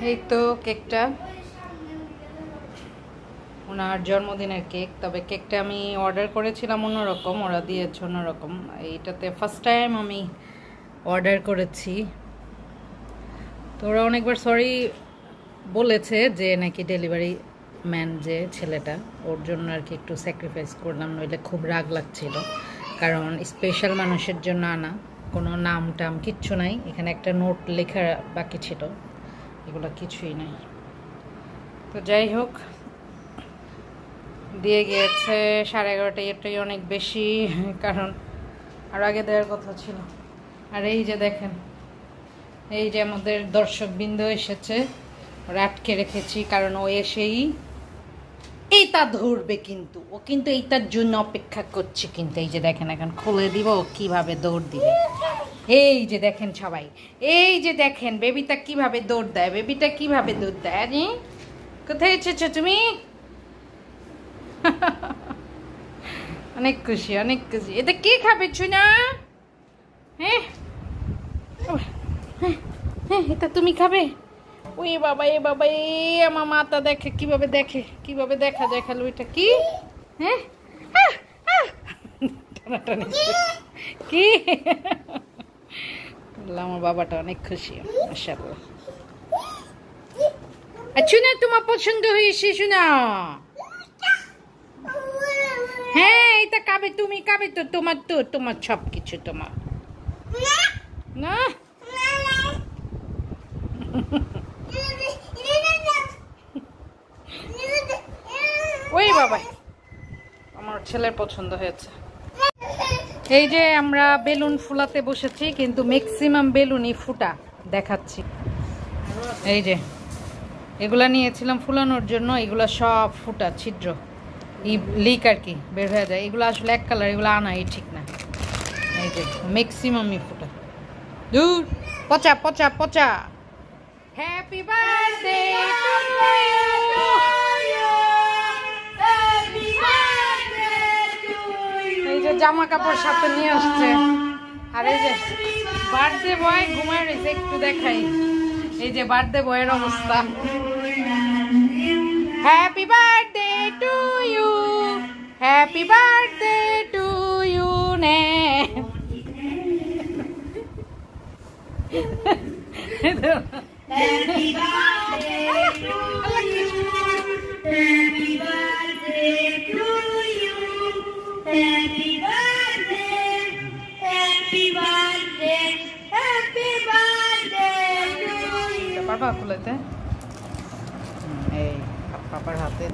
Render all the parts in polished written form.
এই তো কেকটা ওনার জন্মদিনের কেক, তবে কেকটা আমি অর্ডার করেছিলাম অন্যরকম, ওরা দিয়েছে অন্যরকম। এইটাতে ফার্স্ট টাইম আমি অর্ডার করেছি, তো ওরা অনেকবার সরি বলেছে যে নাকি ডেলিভারি ম্যান যে ছেলেটা, ওর জন্য আর কি একটু স্যাক্রিফাইস করলাম, নইলে খুব রাগ লাগছিল, কারণ স্পেশাল মানুষের জন্য আনা, কোনো নাম টাম কিচ্ছু নাই, এখানে একটা নোট লেখা বাকি ছিল, এগুলো কিছুই নাই। তো যাই হোক, দিয়ে গিয়েছে 11:30, এটাই অনেক বেশি, কারণ আর আগে দেওয়ার কথা ছিল। আর এই যে দেখেন, এই যে আমাদের দর্শকবৃন্দ এসেছে, ওরা আটকে রেখেছি, কারণ ও এসেই এইটা ধরবে, কিন্তু ও কিন্তু এইটার জন্য অপেক্ষা করছে। কিন্তু এই যে দেখেন, এখন খুলে দিব, ও কিভাবে দৌড় দিবে। এই যে দেখেন সবাই, এই যে দেখেন বেবিটা কিভাবে দৌড় দেয়, বেবিটা কিভাবে দৌড় দেয়। আরে কোথায় এসেছো তুমি? অনেক খুশি, অনেক খুশি। এটা কে খাবে চুনা? হ্যাঁ হ্যাঁ, এটা তুমি খাবে? ওই বাবা, এ বাবা, এ আমার মাথা দেখে কিভাবে, দেখে কিভাবে দেখা যায় খালি। ওইটা কি? হ্যাঁ টানাটানি কি? আমার বাবাটা অনেক খুশি, মাশাআল্লাহ। আচ্ছা না, তোমার পছন্দ হয়েছে শোনা? হ্যাঁ, এটা খাবে, তুমি খাবে তো, তোমার তো, তোমার সব কিছু তোমার না। ওই বাবা, আমার ছেলের পছন্দ হয়েছে। এই যে আমরা বেলুন ফুলাতে বসেছি, কিন্তু ম্যাক্সিমাম বেলুনই ফুটা দেখাচ্ছি। এই যে এগুলা নিয়েছিলাম ফুলানোর জন্য, এগুলা সব ফুটা, ছিদ্র, লিক আর কি বের হয়ে যায়। এগুলো আসলে এক কালার, এগুলো আনাই ঠিক না। এই যে ম্যাক্সিমামই ফুটা, দূর, পচা পচা পচা। হ্যাপি বার্থডে টু ইউ, এই যে জামা কাপড় সাথে নিয়ে আসছে। আর এই যে বার্থডে বয় ঘুমায় রয়েছে, একটু দেখাই এই যে বার্থডে বয়ের অবস্থা। Happy birthday to you, happy birthday to you নে। Happy birthday to you, happy birthday to you, happy birthday, happy birthday, happy birthday to you. পাপা খুলেতে এই পাপার হাতে।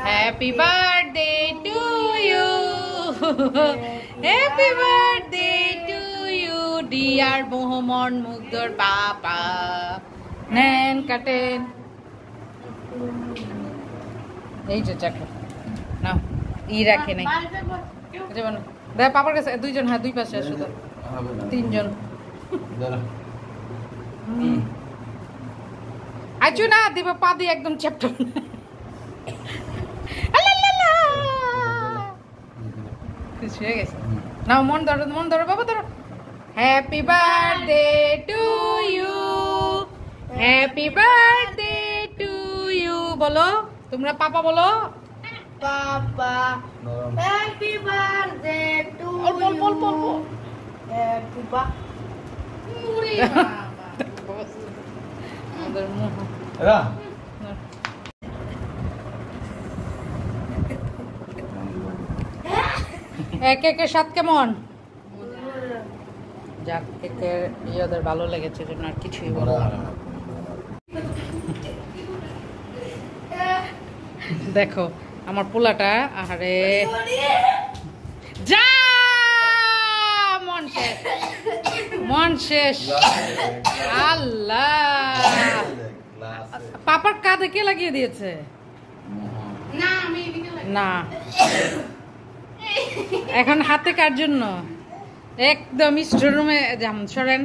Happy birthday to you, happy birthday to you, dear Mohammad মুগ্ধর পাপা। নেন কাটেন, এই যে চাকু নাও, ই রাখে নাই দেখ পাপার কাছে। দুইজন, হ্যাঁ দুই পাশে শুধু তিনজন। আইচু না দিব, পা দিয়ে একদম চ্যাপ্টা। খুশি হয়ে গেছে, নাও মন ধরো, মন ধরো বাবা, ধরো। Happy birthday to you, happy birthday to you. বলো তোমরা, পাপা বলো, papa happy birthday to you, বল বল বল, হ্যাপি বার্থডে। আমাদের মুহ এরা কেকের স্বাদ কেমন? যাক, কেকের ওদের ভালো লেগেছে, জন্য আর কিছুই বলো। দেখো আমার পোলাটা, আরে যা, মন শেষ, মন শেষ। আল্লাহ, পাপার কাঁধে কে লাগিয়ে দিয়েছে? না, এখন হাতে কার জন্য? একদম স্টোর রুমে যেমন সরেন।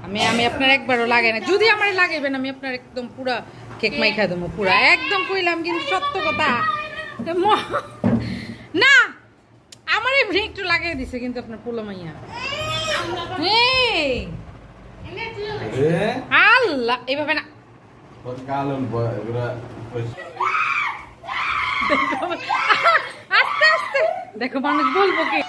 আমি আপনার একবারও লাগাই না, যদি আমার লাগাইবেন আমি আপনার একদম পুরা কেক মাইখা দেবো, পুরা একদম কইলাম, কিন্তু সত্য কথা না, আমার এমনি একটু লাগাই দিছে, কিন্তু আপনার পোলা মাইয়া আল্লাহ এইভাবে না, আস্তে আস্তে দেখো মানুষ বলবো কি।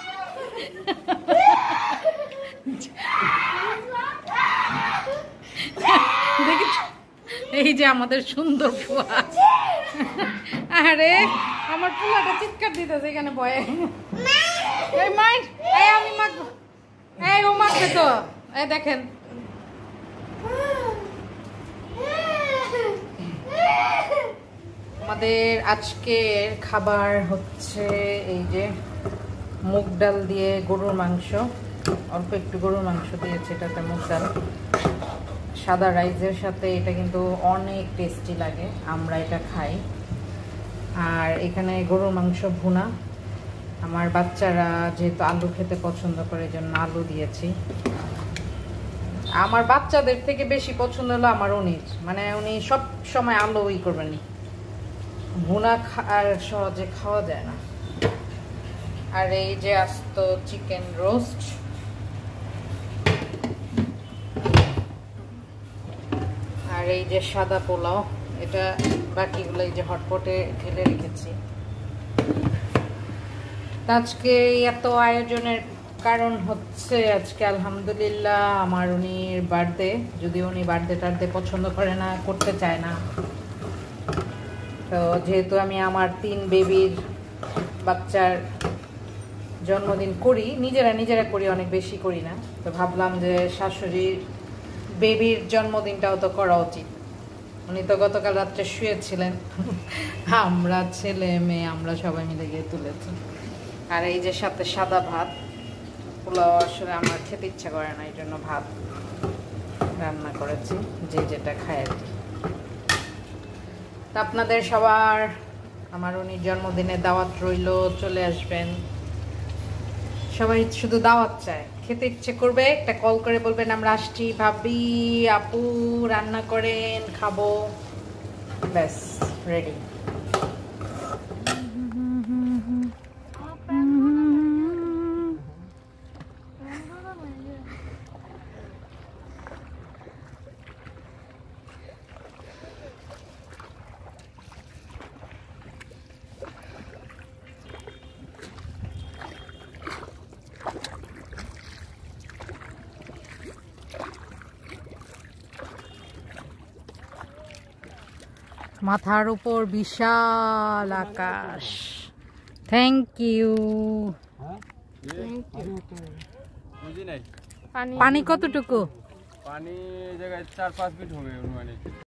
এই যে আমাদের সুন্দর ফুয়া, আরে আমার ফুলাটা চিৎকার দিতেছে এখানে ভয়ে। এই মাইন্ড, এই আমি মাখবো, এই ও মাখবে তো, এই দেখেন আমাদের আজকের খাবার হচ্ছে এই যে মুগ ডাল দিয়ে গরুর মাংস, অল্প একটু গরুর মাংস দিয়েছে, এটাতে মুগ ডাল সাদা রাইসের সাথে, এটা কিন্তু অনেক টেস্টি লাগে, আমরা এটা খাই। আর এখানে গরুর মাংস ভুনা, আমার বাচ্চারা যেহেতু আলু খেতে পছন্দ করে এই জন্য আলু দিয়েছি। আমার বাচ্চাদের থেকে বেশি পছন্দ হলো আমার উনির, মানে উনি সব সময় আলুই করবেন, ভুনা আর সহজে খাওয়া যায় না। আর এই যে আস্ত চিকেন রোস্ট, আর এই যে সাদা পোলাও, এটা বাকিগুলো এই যে হটপটে ঢেলে রেখেছি। আজকে এত আয়োজনের কারণ হচ্ছে আজকে আলহামদুলিল্লাহ আমার উনির বার্থডে, যদিও উনি বার্থডে টার্থডে পছন্দ করে না, করতে চায় না, তো যেহেতু আমি আমার 3 বেবির বাচ্চার জন্মদিন করি, নিজেরা করি, অনেক বেশি করি না, তো ভাবলাম যে শাশুড়ির বেবির জন্মদিনটাও তো করা উচিত। উনি তো গতকাল রাত্রে শুয়েছিলেন, আমরা ছেলে মেয়ে আমরা সবাই মিলে গিয়ে তুলেছি। আর এই যে সাথে সাদা ভাত, পোলাও আসলে আমার খেতে ইচ্ছা করে না, এই জন্য ভাত রান্না করেছি, যে যেটা খায় আর কি। তা আপনাদের সবার আমার উনির জন্মদিনে দাওয়াত রইল, চলে আসবেন। সবাই শুধু দাওয়াত চায়, খেতে ইচ্ছে করবে একটা কল করে বলবেন আমরা আসছি, ভাবি আপু রান্না করেন, খাবো, ব্যাস রেডি। মাথার উপর বিশাল আকাশ, থ্যাংক ইউ। পানি কতটুকু? পানি জায়গায় 4-5 ফিট হবে।